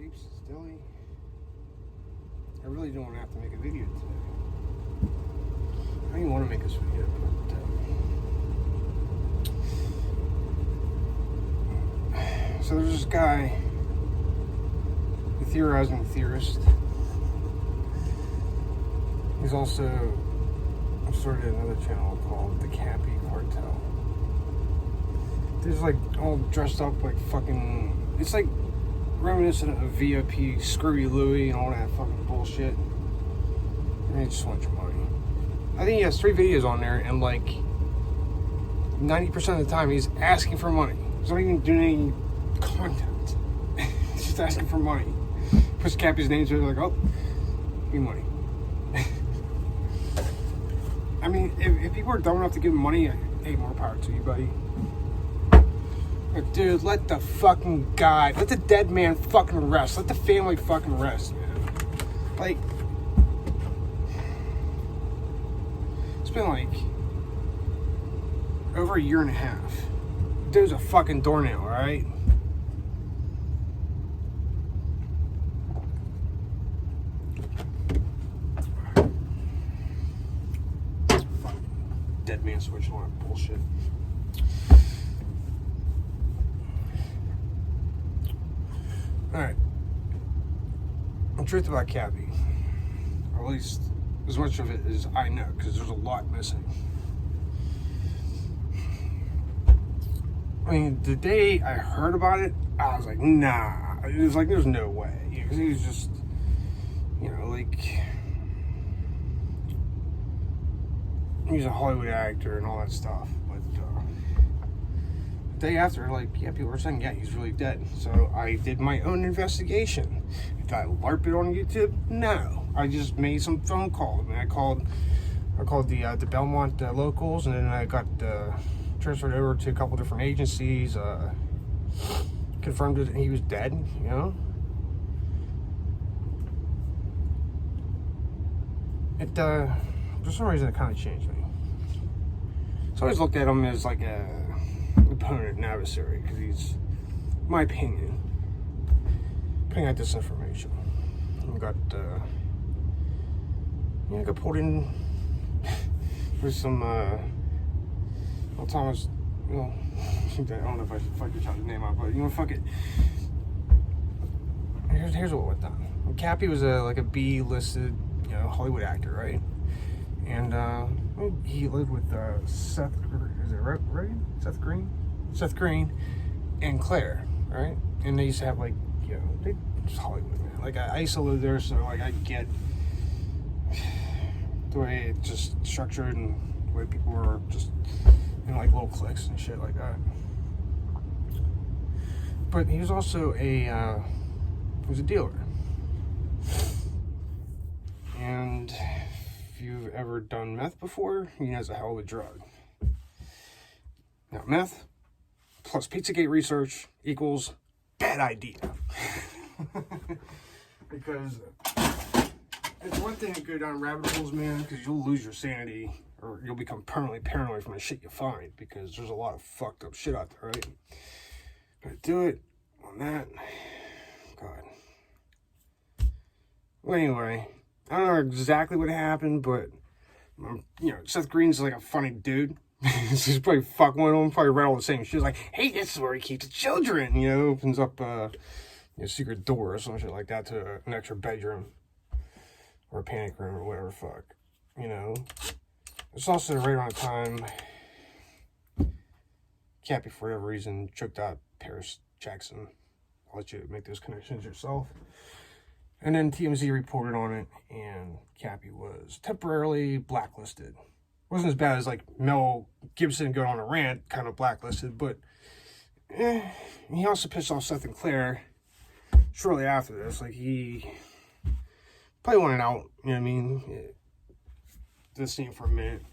Grapes, Dilly. I really don't want to have to make a video today. I didn't want to make this video, but so there's this guy, the theorizing theorist. He's also started another channel called the Kappy Cartel. There's like all dressed up like fucking. It's like reminiscent of VIP, Screwy Louie, and all that fucking bullshit. And they just want your money. I think he has 3 videos on there, and like 90% of the time he's asking for money. He's not even doing any content. He's just asking for money. Puts Kappy's name to it, like, oh, give me money. I mean, if people are dumb enough to give him money, hey, more power to you, buddy. But dude, let the fucking guy, let the dead man fucking rest. Let the family fucking rest, man. Like, it's been like over a year and a half. Dude's a fucking doornail, alright? Dead man switch, all that bullshit. Alright. The truth about Kappy, or at least as much of it as I know, because there's a lot missing. I mean, the day I heard about it, I was like, nah. It was like, there's no way. Because he was just, you know, like, he's a Hollywood actor and all that stuff. But the day after, like, yeah, people were saying, yeah, he's really dead. So I did my own investigation. Did I LARP it on YouTube? No. I just made some phone calls. I mean, I called the Belmont locals, and then I got transferred over to a couple different agencies. Confirmed that he was dead. You know. It for some reason it kind of changed me. So I always looked at him as like a opponent, an adversary, because he's, in my opinion, putting out disinformation. He got got pulled in with some Thomas. Well, I don't know if I should fuck your child's name out, but you know, fuck it. Here's what went down. Kappy was a B-listed, you know, Hollywood actor, right? And he lived with Seth. Is it right? Seth Green and Claire, right? And they used to have, like, you know, they just Hollywood, man. Like, I used to live there, so like I get the way it just structured and the way people were just in like little cliques and shit like that. But he was also he was a dealer. And if you've ever done meth before, you know it's a hell of a drug. Now, meth plus Pizzagate research equals bad idea. Because it's one thing to go down rabbit holes, man, because you'll lose your sanity, or you'll become permanently paranoid from the shit you find, because there's a lot of fucked up shit out there, right? But do it on that. God. Well, anyway, I don't know exactly what happened, but, you know, Seth Green's like a funny dude. He's probably fucking with him, probably read all the same shit. Like, hey, this is where he keeps the children, you know, opens up a secret door or some shit like that to an extra bedroom or a panic room or whatever the fuck, you know. It's also right around the time Kappy, for whatever reason, choked out Paris Jackson. I'll let you make those connections yourself. And then TMZ reported on it, and Kappy was temporarily blacklisted. Wasn't as bad as like Mel Gibson going on a rant, kind of blacklisted, but he also pissed off Seth and Claire shortly after this. Like, he probably wanted out, you know what I mean? This scene for a minute.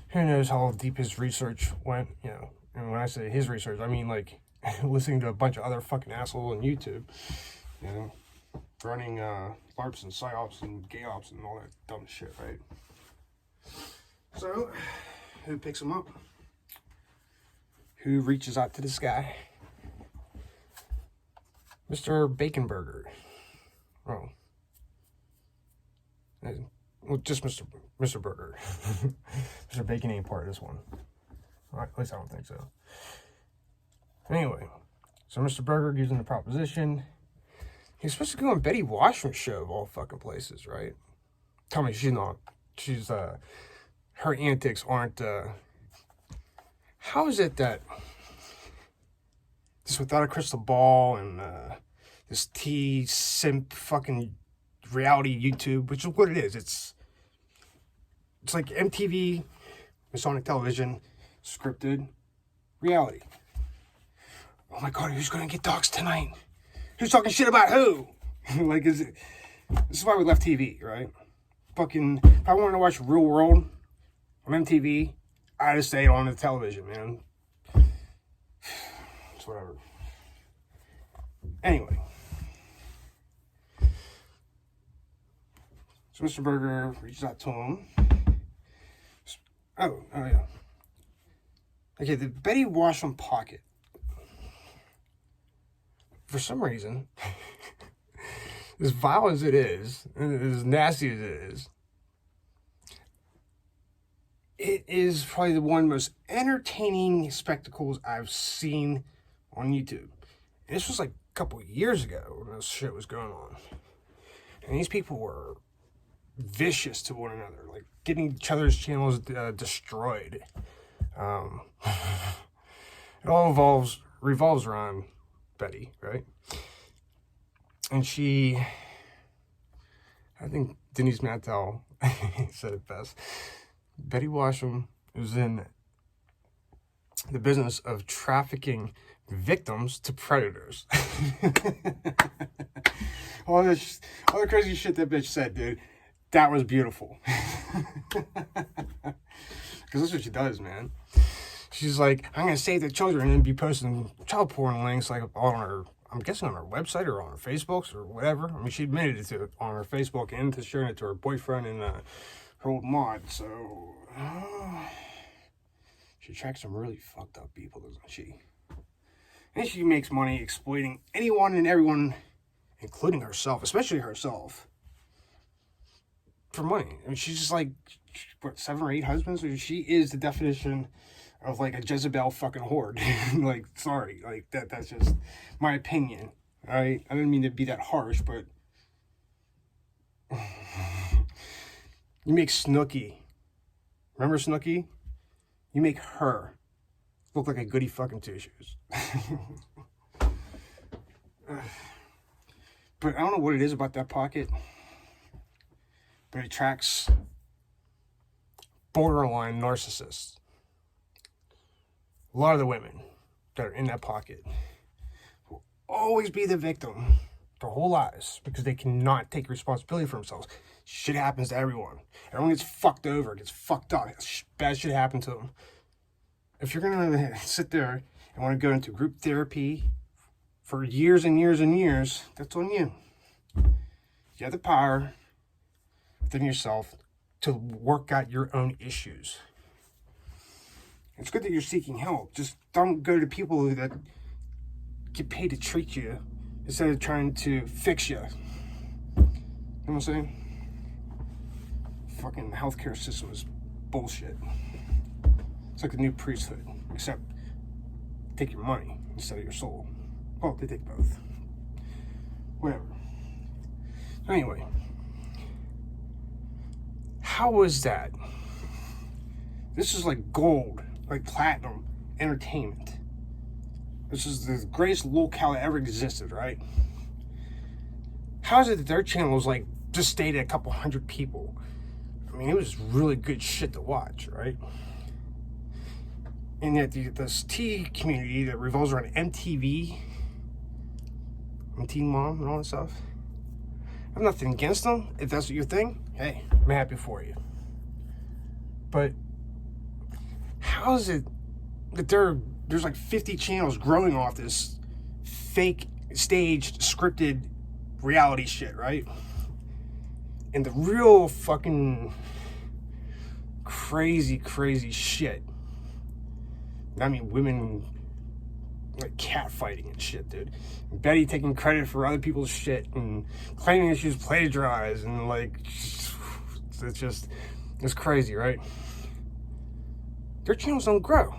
Who knows how deep his research went, you know. And when I say his research, I mean like listening to a bunch of other fucking assholes on YouTube, you know, running LARPs and psyops and gay ops and all that dumb shit, right? So, who picks him up? Who reaches out to this guy? Mr. Bacon Burger. Oh. Well, just Mr. Burger. Mr. Bacon ain't part of this one. At least I don't think so. Anyway, so Mr. Burger gives him the proposition. He's supposed to go on Betty Washington's show of all fucking places, right? Tell me she's not. She's, her antics aren't, how is it that just without a crystal ball and, this simp fucking reality YouTube, which is what it is. It's like MTV, Masonic television, scripted reality. Oh my God, who's gonna get doxxed tonight? Who's talking shit about who? Like, this is why we left TV, right? Fucking, if I wanted to watch Real World on MTV, I had to stay on the television, man. It's whatever. Anyway. So Mr. Burger reaches out to him. Oh yeah. Okay, the Betty Washington pocket. For some reason, as vile as it is, and as nasty as it is probably the one of the most entertaining spectacles I've seen on YouTube. And this was like a couple of years ago when this shit was going on. And these people were vicious to one another, like getting each other's channels destroyed. It all revolves around Betty, right? And I think Denise Mattel said it best. Betty Washington was in the business of trafficking victims to predators. all the crazy shit that bitch said, dude. That was beautiful. Because that's what she does, man. She's like, I'm going to save the children and be posting child porn links like on her, I'm guessing on her website or on her Facebooks or whatever. I mean, she admitted it to on her Facebook and to sharing it to her boyfriend and her old mod. So, she attracts some really fucked up people, doesn't she? And she makes money exploiting anyone and everyone, including herself, especially herself, for money. I mean, she's just like, what, 7 or 8 husbands? She is the definition of like a Jezebel fucking horde. Like, sorry, like that's just my opinion. All right, I didn't mean to be that harsh, but you make Snooki. Remember Snooki? You make her look like a goody fucking two-shoes. But I don't know what it is about that pocket, but it attracts borderline narcissists. A lot of the women that are in that pocket will always be the victim their whole lives because they cannot take responsibility for themselves. Shit happens to everyone. Everyone gets fucked over, gets fucked up. Bad shit happens to them. If you're going to sit there and want to go into group therapy for years and years and years, that's on you. You have the power within yourself to work out your own issues. It's good that you're seeking help. Just don't go to people that get paid to treat you instead of trying to fix you. You know what I'm saying? Fucking healthcare system is bullshit. It's like the new priesthood, except take your money instead of your soul. Well, they take both. Whatever. Anyway, how was that? This is like gold, like platinum entertainment. This is the greatest locale that ever existed, right? How is it that their channel was like just stayed at a couple hundred people? I mean, it was really good shit to watch, right? And yet this tea community that revolves around MTV and Teen Mom and all that stuff, I have nothing against them. If that's what you think, hey, I'm happy for you. But how is it that there's like 50 channels growing off this fake, staged, scripted reality shit, right? And the real fucking crazy shit. I mean, women like catfighting and shit, dude. And Betty taking credit for other people's shit and claiming that she was plagiarized and like, it's crazy, right? Their channels don't grow,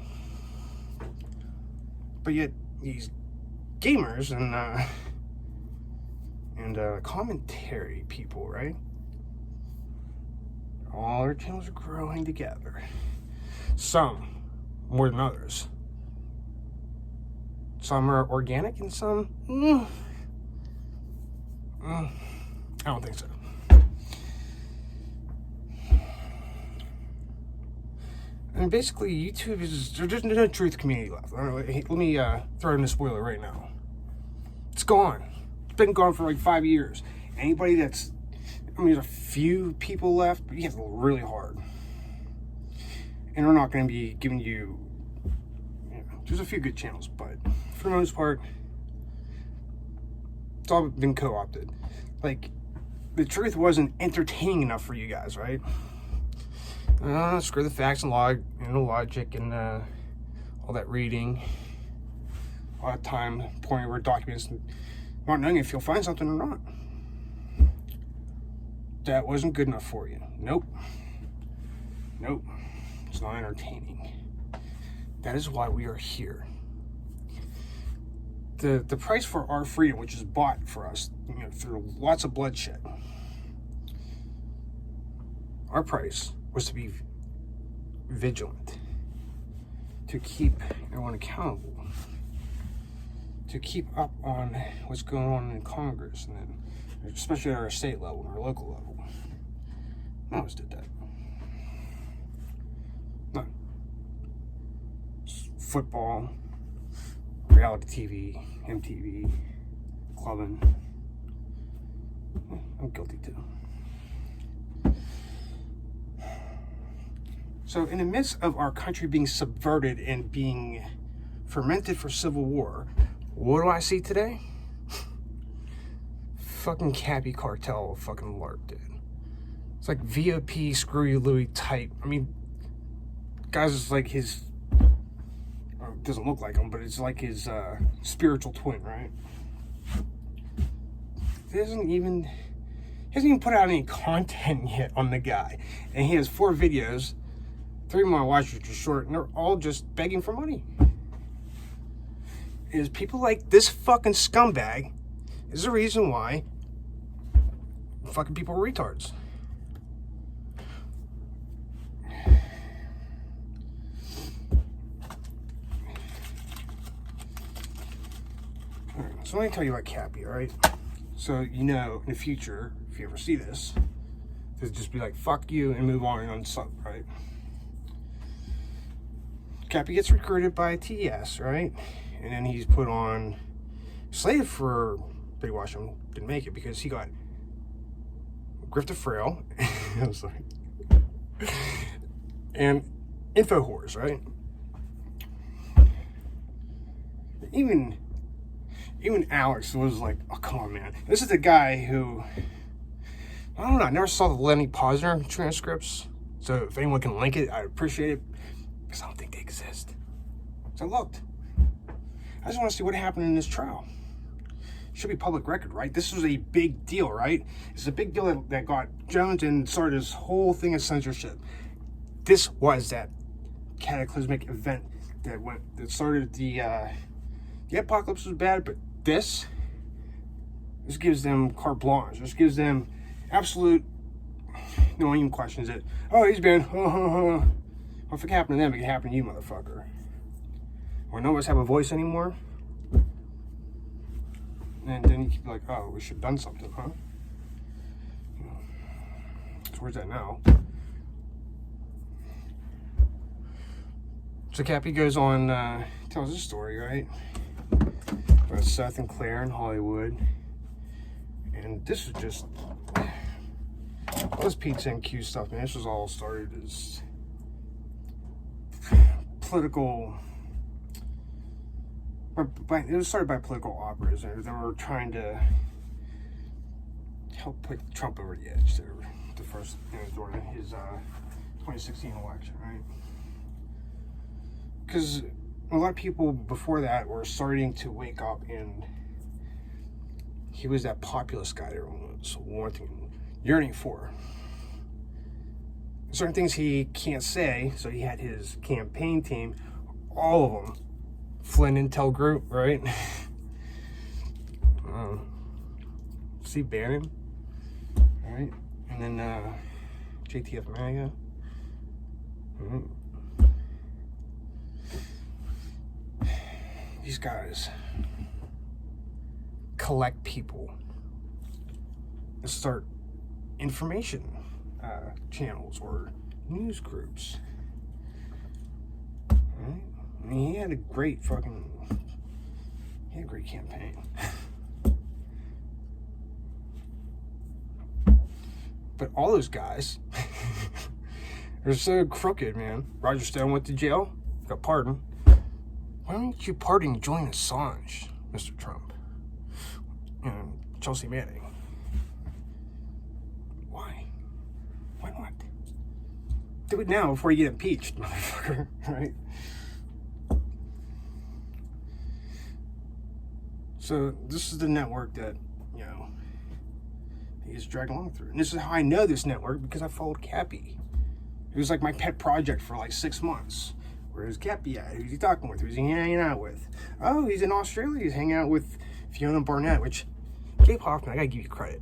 but yet these gamers and commentary people, right? All their channels are growing together. Some more than others. Some are organic and some, I don't think so. And basically, YouTube is, there's no truth community left. Let me throw in a spoiler right now. It's gone. It's been gone for like 5 years. Anybody that's, I mean, there's a few people left, but you have to look really hard. And we're not going to be giving you, there's a few good channels, but for the most part, it's all been co-opted. Like, the truth wasn't entertaining enough for you guys, right? Screw the facts and the logic and all that reading. A lot of time pointing over documents, not knowing if you'll find something or not. That wasn't good enough for you. Nope. It's not entertaining. That is why we are here. The price for our freedom, which is bought for us, through lots of bloodshed. Our price was to be vigilant, to keep everyone accountable, to keep up on what's going on in Congress, and then especially at our state level and our local level. None of us did that. None. Football, reality TV, MTV, clubbing. I'm guilty too. So in the midst of our country being subverted and being fermented for civil war, what do I see today? Fucking Kappy cartel, fucking larp, dude. It's like VOP, screw you Louie type. I mean, guys is like his, it doesn't look like him, but it's like his spiritual twin, right? He hasn't even put out any content yet on the guy. And he has 4 videos. 3 of my watch are short, and they're all just begging for money. Is people like this fucking scumbag is the reason why fucking people are retards. Alright, so let me tell you about Kappy, alright? So in the future, if you ever see this, to just be like, fuck you and move on and unsub, right? Kappy gets recruited by TS, right? And then he's put on slave for Big Washington. Didn't make it because he got grifter frail. I'm sorry. And info whores, right? Even Alex was like, oh, come on, man. This is the guy who, I don't know, I never saw the Lenny Posner transcripts. So if anyone can link it, I'd appreciate it. Because I don't think they exist. So I looked. I just want to see what happened in this trial. It should be public record, right? This was a big deal, right? It's a big deal that got Jones and started this whole thing of censorship. This was that cataclysmic event that started the apocalypse was bad, but this gives them carte blanche. This gives them absolute, no one even questions it. Oh, he's banned. Well, if it can happen to them, it can happen to you, motherfucker. When none of us have a voice anymore, and then you keep like, oh, we should have done something, huh? So where's that now? So Kappy goes on, tells his story, right? About Seth and Claire in Hollywood. And this was just, all this pizza and Q stuff, man, this was all started as political, it was started by political operas. They were trying to help put Trump over the edge. They were the first, during his 2016 election, right? Because a lot of people before that were starting to wake up, and he was that populist guy everyone was wanting, yearning for. Certain things he can't say, so he had his campaign team, all of them, Flynn Intel Group, right? Steve Bannon, right? And then JTF MAGA. Right? These guys collect people and start information channels or news groups. Right? I mean, he had a great campaign. But all those guys are so crooked, man. Roger Stone went to jail, got pardoned. Why don't you pardon Julian Assange, Mr. Trump? And Chelsea Manning. Why? Why not? Do it now before you get impeached, motherfucker, right? So this is the network that, he is dragged along through. And this is how I know this network, because I followed Kappy. It was like my pet project for like 6 months. Where's Kappy at? Who's he talking with? Who's he hanging out with? Oh, he's in Australia. He's hanging out with Fiona Barnett, which, Gabe Hoffman, I gotta give you credit.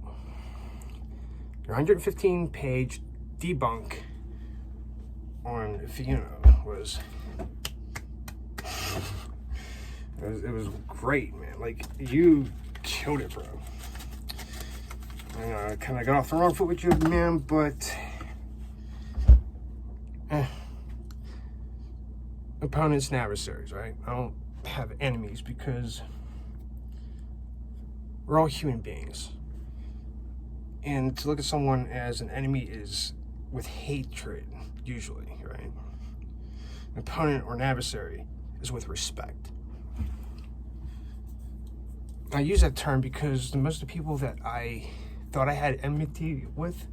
Your 115-page debunk on Fiona was it was great, man. Like, you killed it, bro. I kind of got off the wrong foot with you, man, but opponents and adversaries, right? I don't have enemies because we're all human beings. And to look at someone as an enemy is with hatred, usually, right? An opponent or an adversary is with respect. I use that term because most of the people that I thought I had enmity with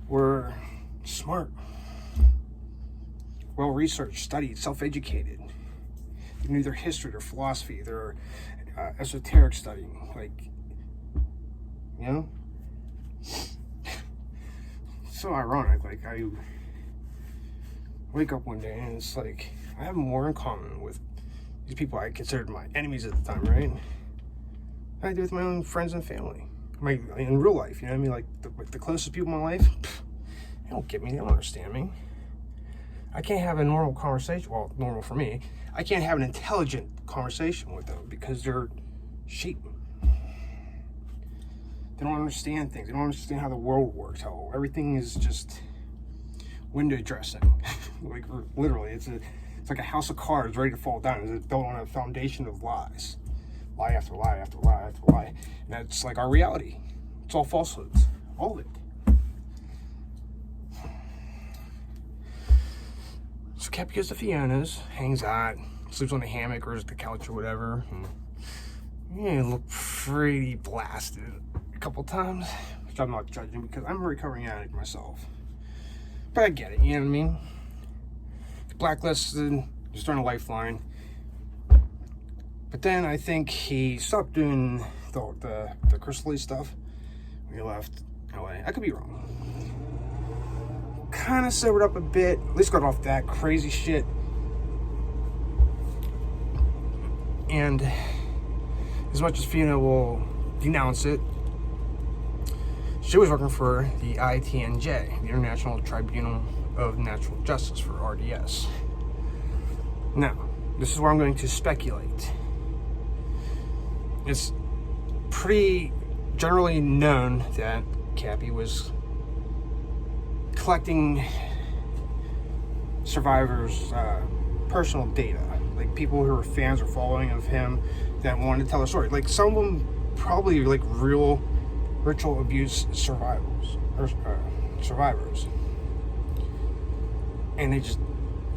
were smart, well-researched, studied, self-educated. They knew their history, their philosophy, their esoteric studying, So ironic, like, I wake up one day and it's like, I have more in common with these people I considered my enemies at the time, right? I do with my own friends and family. In real life, I mean? Like the closest people in my life, they don't get me, they don't understand me. I can't have a normal conversation, well, normal for me. I can't have an intelligent conversation with them because they're sheep. They don't understand things. They don't understand how the world works, how everything is just window dressing. Like, literally, it's like a house of cards ready to fall down. It's built on a foundation of lies. Lie after lie after lie after lie. And that's like our reality. It's all falsehoods. All of it. So Kappy goes to Fiona's, hangs out, sleeps on the hammock or the couch or whatever. And look pretty blasted a couple times, which I'm not judging because I'm a recovering addict myself. But I get it, you know what I mean? Blacklisted, just on a lifeline. But then I think he stopped doing the crystally stuff when he left LA. I could be wrong. Kind of sobered up a bit, at least got off that crazy shit. And as much as Fiona will denounce it, she was working for the ITNJ, the International Tribunal of Natural Justice, for RDS. Now, this is where I'm going to speculate. It's pretty generally known that Kappy was collecting survivors' personal data, like people who were fans or following of him that wanted to tell a story. Like, some of them probably like real ritual abuse survivors, and they just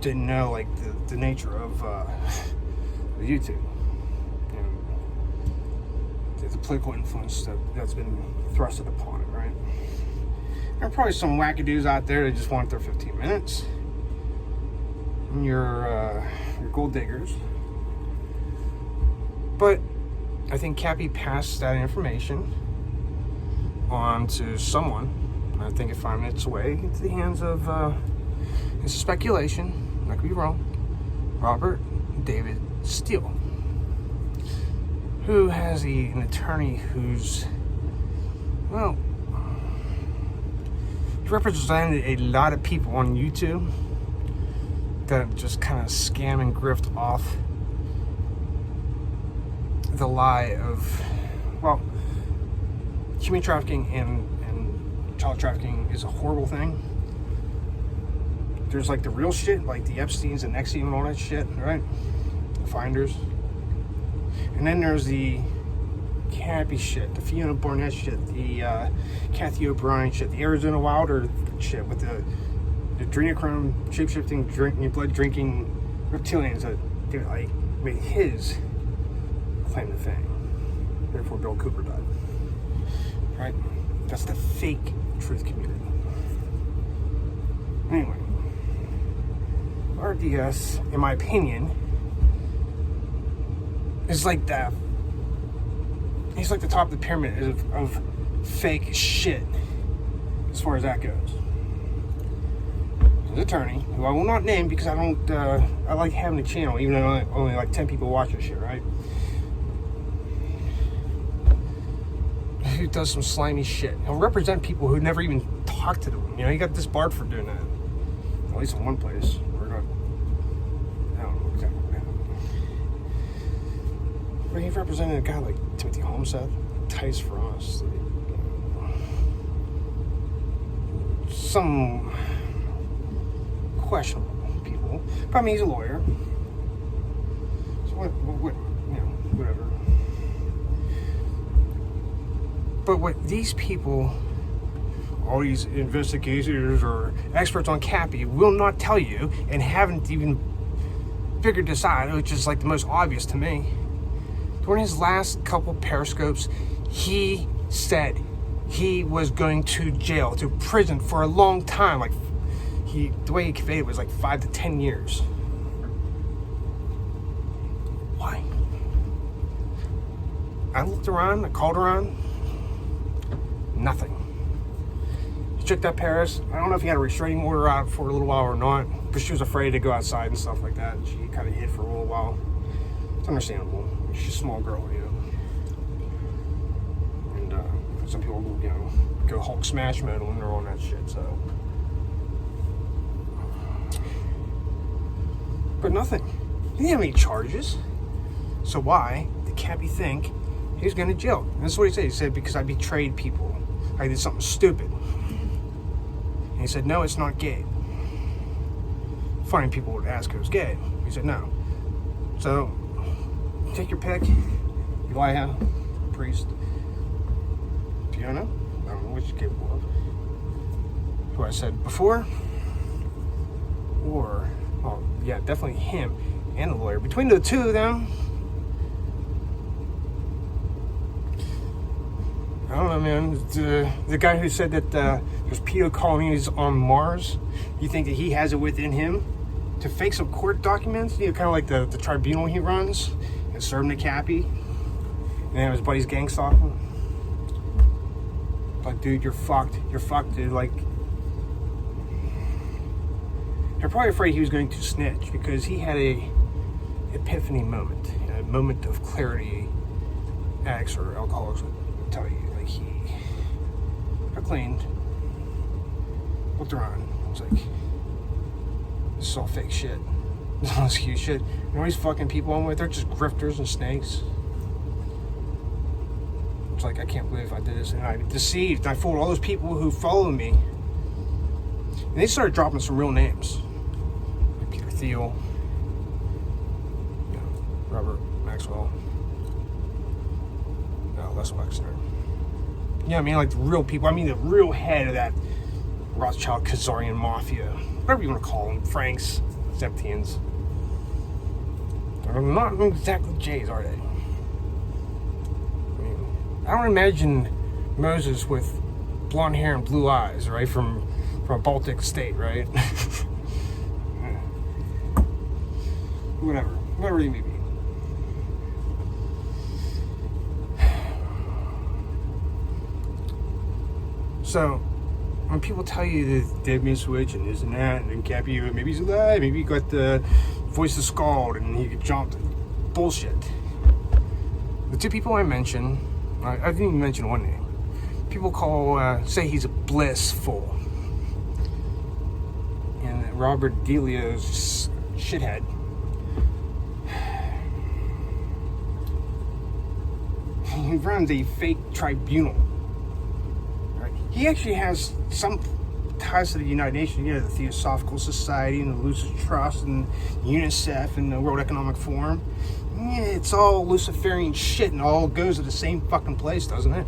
didn't know like the nature of YouTube and the political influence that's been thrusted upon it, right? There are probably some wackadoos out there that just want their 15 minutes. And your gold diggers, But I think Kappy passed that information on to someone. I think it found its way into the hands of, it's speculation, I could be wrong, Robert David Steele, who has an attorney who's, well, he represented a lot of people on YouTube that just kind of scam and grift off the lie of, well, human trafficking and child trafficking is a horrible thing. There's like the real shit, like the Epsteins and Nexium and all that shit, right? The Finders. And then there's the Kappy shit, the Fiona Barnett shit, the Kathy O'Brien shit, the Arizona Wilder shit with the adrenochrome shape-shifting, blood drinking reptilians that did, like, made his claim to fame. Therefore, Bill Cooper died. Right? That's the fake truth community. Anyway, RDS, in my opinion, is like the top of the pyramid of fake shit as far as that goes. His attorney, who I will not name because I don't, I like having a channel, even though only like 10 people watch this shit, right? Who does some slimy shit. He'll represent people who never even talked to them. You know, he got disbarred for doing that. At least in one place. We're not, I don't know exactly what happened. But he represented a guy like Timothy Homestead, Tice for us. Some questionable people. But I mean, he's a lawyer. So what you know, whatever. But what these people, all these investigators or experts on Kappy, will not tell you, and haven't even figured this out, which is like the most obvious to me. During his last couple periscopes, he said he was going to jail, to prison for a long time. Like, the way he conveyed it was like 5 to 10 years. Why? I looked around, I called around. Nothing. He checked out Paris. I don't know if he had a restraining order out for a little while or not, but she was afraid to go outside and stuff like that. She kind of hid for a little while. It's understandable. She's a small girl, you know. And some people, you know, go Hulk smash mode when they're on that shit, so. But nothing. He didn't have any charges. So why did Kappy think he was going to jail? And this is what he said. He said, because I betrayed people. I did something stupid. And he said, no, it's not gay. Funny, people would ask if it was gay. He said, no. So, take your pick. Elijah, priest, Fiona, I don't know which you're capable of. Who I said before. Or, oh, yeah, definitely him and the lawyer. Between the two of them, I don't know, man. The guy who said that there's pedo colonies on Mars, you think that he has it within him to fake some court documents? You know, kind of like the tribunal he runs, and serve him to Kappy, and have his buddies gang stalk him. Like, dude, you're fucked. You're fucked, dude. Like, they're probably afraid he was going to snitch because he had a epiphany moment, a moment of clarity. Addicts or alcoholics would tell you. He got cleaned, looked around, was like, this is all fake shit. This is all excuse shit. You know these fucking people I'm with, they're just grifters and snakes. It's like, I can't believe I did this. And I deceived, I fooled all those people who followed me. And they started dropping some real names. Like Peter Thiel, you know, Robert Maxwell, Les Wexner. Yeah, I mean, like the real people. I mean, the real head of that Rothschild Khazarian mafia, whatever you want to call them, Franks, Septians. They're not exactly Jays, are they? I mean, I don't imagine Moses with blonde hair and blue eyes, right, from a Baltic state, right? whatever you may be. So when people tell you that dead man switch and this and that, and then Kappy, maybe he's alive, maybe he got the voice of Scald and he could jump, bullshit. The two people I mentioned, I didn't even mention one name. People say he's blissful, and Robert Delio's shithead. He runs a fake tribunal. Right? He actually has some ties to the United Nations, the Theosophical Society and the Lucis Trust and UNICEF and the World Economic Forum. Yeah, it's all Luciferian shit and all goes to the same fucking place, doesn't it?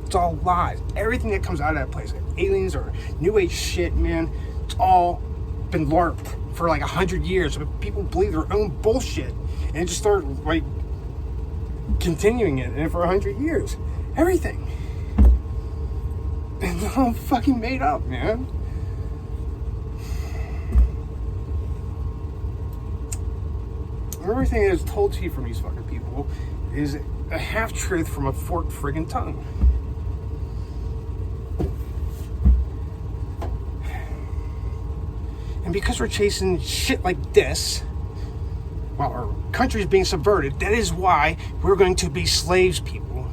It's all lies. Everything that comes out of that place, like aliens or New Age shit, man, it's all been LARPed for like 100 years. But people believe their own bullshit and just start like continuing it, and for 100 years, everything. And it's all fucking made up, man. Everything that is told to you from these fucking people is a half-truth from a forked friggin' tongue. And because we're chasing shit like this, while our country is being subverted, that is why we're going to be slaves, people.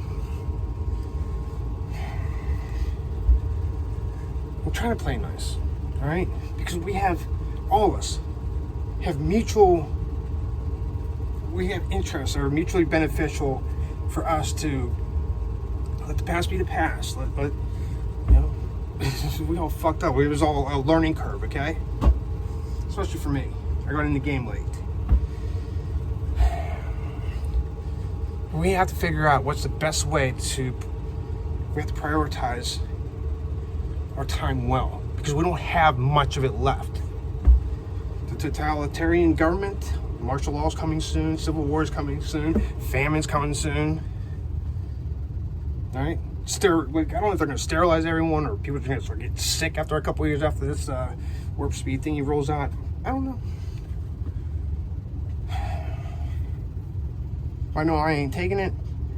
We're trying to play nice, all right? Because we have, all of us, have interests that are mutually beneficial for us to let the past be the past. Let we all fucked up. It was all a learning curve, okay? Especially for me. I got in the game late. We have to figure out what's the best way we have to prioritize our time well, because we don't have much of it left. The totalitarian government, martial law is coming soon, civil war is coming soon, famine's coming soon. All right? I don't know if they're going to sterilize everyone or people are going to start getting sick after a couple of years after this warp speed thingy rolls out. I don't know. I know I ain't taking it.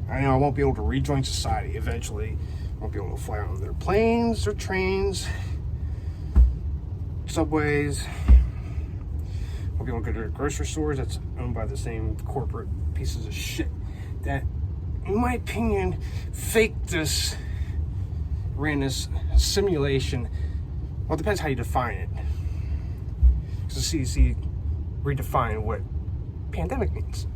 I know I won't be able to rejoin society eventually. I won't be able to fly on their planes or trains, subways. Won't be able to go to grocery stores that's owned by the same corporate pieces of shit that, in my opinion, faked this, ran this simulation. Well, it depends how you define it. Because the CDC redefined what pandemic means.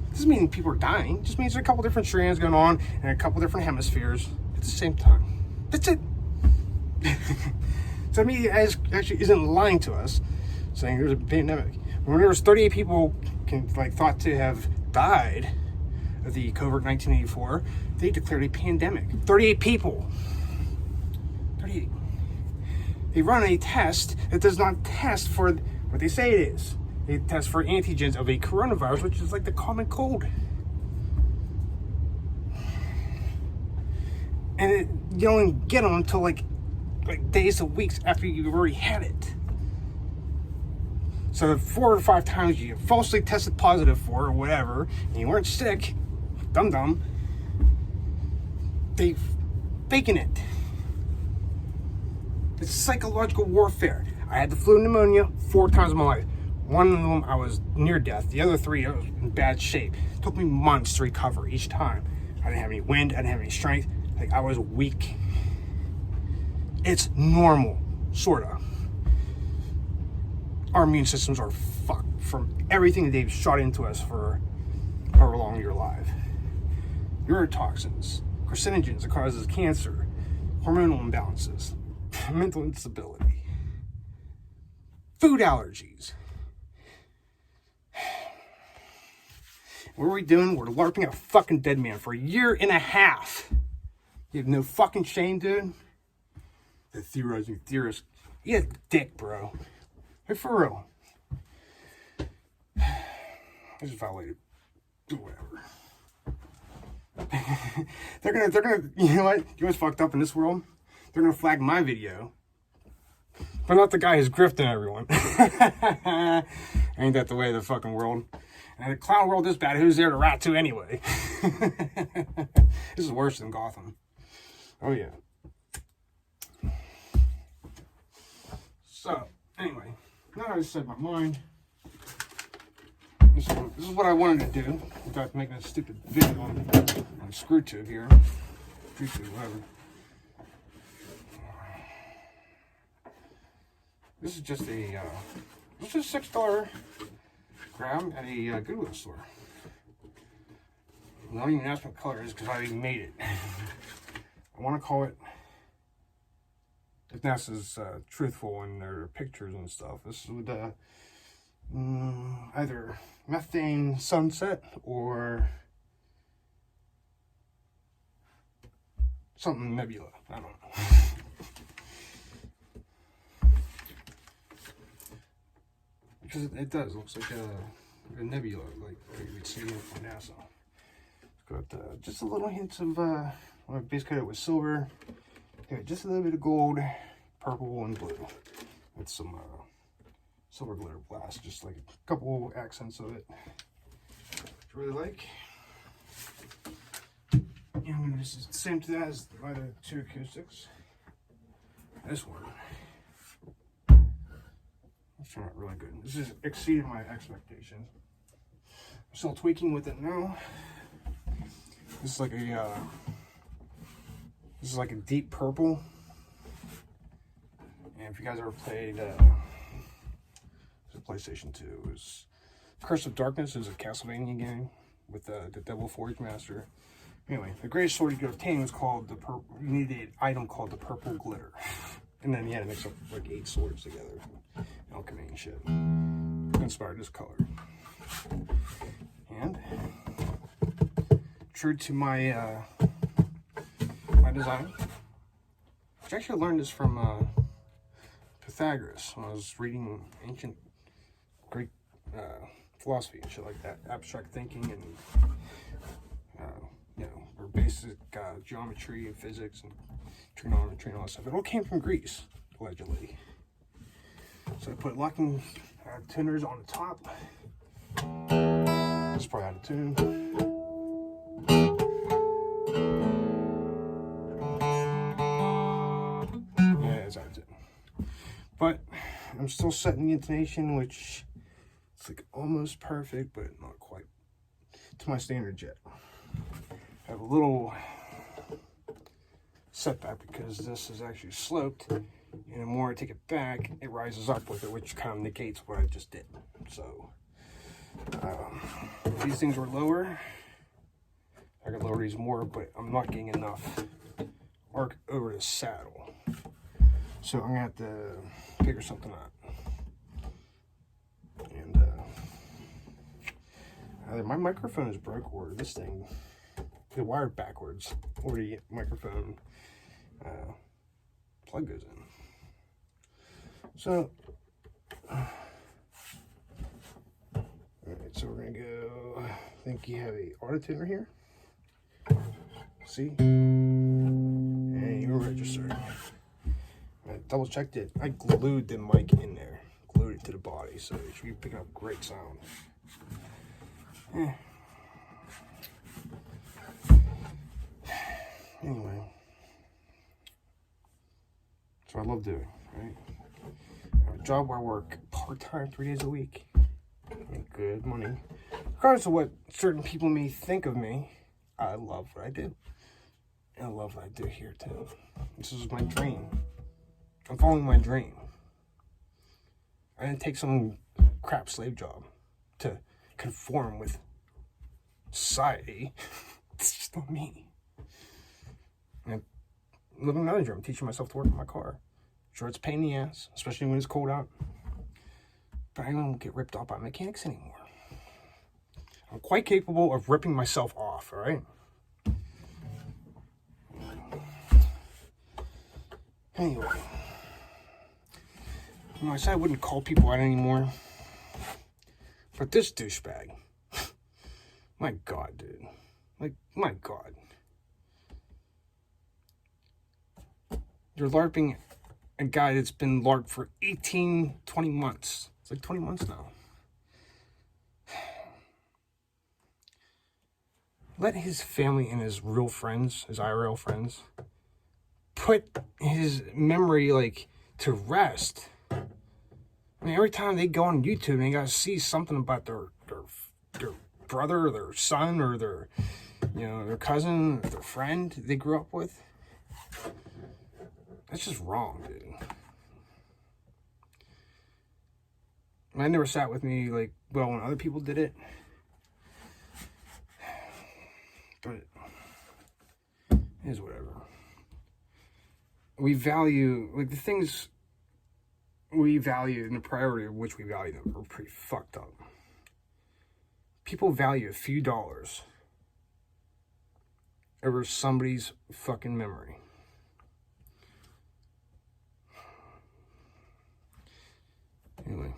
It doesn't mean people are dying. It just means there's a couple different strands going on in a couple different hemispheres at the same time. That's it. So the media actually isn't lying to us, saying there's a pandemic. When there was 38 people thought to have died of the COVID 1984, they declared a pandemic. 38 people. 38. They run a test that does not test for what they say it is. They test for antigens of a coronavirus, which is like the common cold. And you don't even get them until like days to weeks after you've already had it. So 4 or 5 times you falsely tested positive for or whatever, and you weren't sick, dum-dum, they faking it. It's psychological warfare. I had the flu and pneumonia 4 times in my life. One of them I was near death. The other 3 I was in bad shape. It took me months to recover each time. I didn't have any wind. I didn't have any strength. I was weak. It's normal, sorta. Our immune systems are fucked from everything that they've shot into us for however long you're alive. Neurotoxins, carcinogens that causes cancer, hormonal imbalances, mental instability, food allergies. What are we doing? We're LARPing a fucking dead man for 1.5 years. You have no fucking shame, dude? The theorizing theorist. You a dick, bro. Hey, for real. I just violated. Do whatever. they're gonna, you know what? You know what's fucked up in this world? They're gonna flag my video. But not the guy who's grifting everyone. Ain't that the way of the fucking world? And the clown world is bad. Who's there to rat to anyway? This is worse than Gotham. Oh yeah. So, anyway, now that I said my mind, this is what I wanted to do without making a stupid video on screw tube here. Screw tube, whatever. This is just a $6 grab at a Goodwill store. Don't even ask what color it is because I even made it. I want to call it, if NASA's truthful in their pictures and stuff, this is with either methane sunset or something nebula. I don't know. Because it does. It looks like a nebula, like you would see on NASA. It's got just a little hints of, I base coated it with silver. Got just a little bit of gold, purple, and blue. With some silver glitter blast, just like a couple accents of it. Which I really like. Yeah, I'm gonna just the same to that as the other two acoustics. This one. It's turned out really good. This has exceeded my expectations. I'm still tweaking with it now. This is like a deep purple. And if you guys ever played PlayStation 2, it was Curse of Darkness is a Castlevania game with the Devil Forge Master. Anyway, the greatest sword you could obtain was called the purple. You needed an item called the purple glitter, and then you had to mix up like 8 swords together, alchemy and shit. Inspired this color, and true to my my design, which I actually learned this from Pythagoras when I was reading ancient Greek philosophy and shit like that, abstract thinking and you know, or basic geometry and physics and trigonometry and all that stuff. It all came from Greece, allegedly. So I put locking tuners on the top. It's probably out of tune. Yeah, it's out of tune. But I'm still setting the intonation, which it's like almost perfect, but not quite to my standards yet. I have a little setback because this is actually sloped, and the more I take it back, it rises up with it, which kind of negates what I just did. So, if these things were lower, I could lower these more, but I'm not getting enough arc over the saddle. So I'm gonna have to figure something out. And either my microphone is broke or this thing, the wired backwards, or the microphone plug goes in. So, alright, so we're gonna go, I think you have a autta tuner here. See? And you're registered. I double checked it. I glued the mic in there, glued it to the body, so it should be picking up great sound. Anyway, that's what I love doing, right? I have a job where I work part-time 3 days a week. Make good money. Regardless of what certain people may think of me, I love what I do. And I love what I do here too. This is my dream. I'm following my dream. I didn't take some crap slave job to conform with society. It's just not me. And I'm living another dream, teaching myself to work on my car. Sure, it's a pain in the ass, especially when it's cold out. But I don't get ripped off by mechanics anymore. I'm quite capable of ripping myself off, all right? Anyway. You know, I said I wouldn't call people out anymore. But this douchebag. My God, dude. Like, my God. You're LARPing a guy that's been LARPed for 18, 20 months. It's like 20 months now. Let his family and his real friends, his IRL friends, put his memory, like, to rest. I mean, every time they go on YouTube, they gotta see something about their brother, or their son, or their, you know, their cousin, or their friend they grew up with. That's just wrong, dude. I never sat with me, like, well, when other people did it. But it is whatever. We value, like, the things we value and the priority of which we value them are pretty fucked up. People value a few dollars over somebody's fucking memory. Anyway.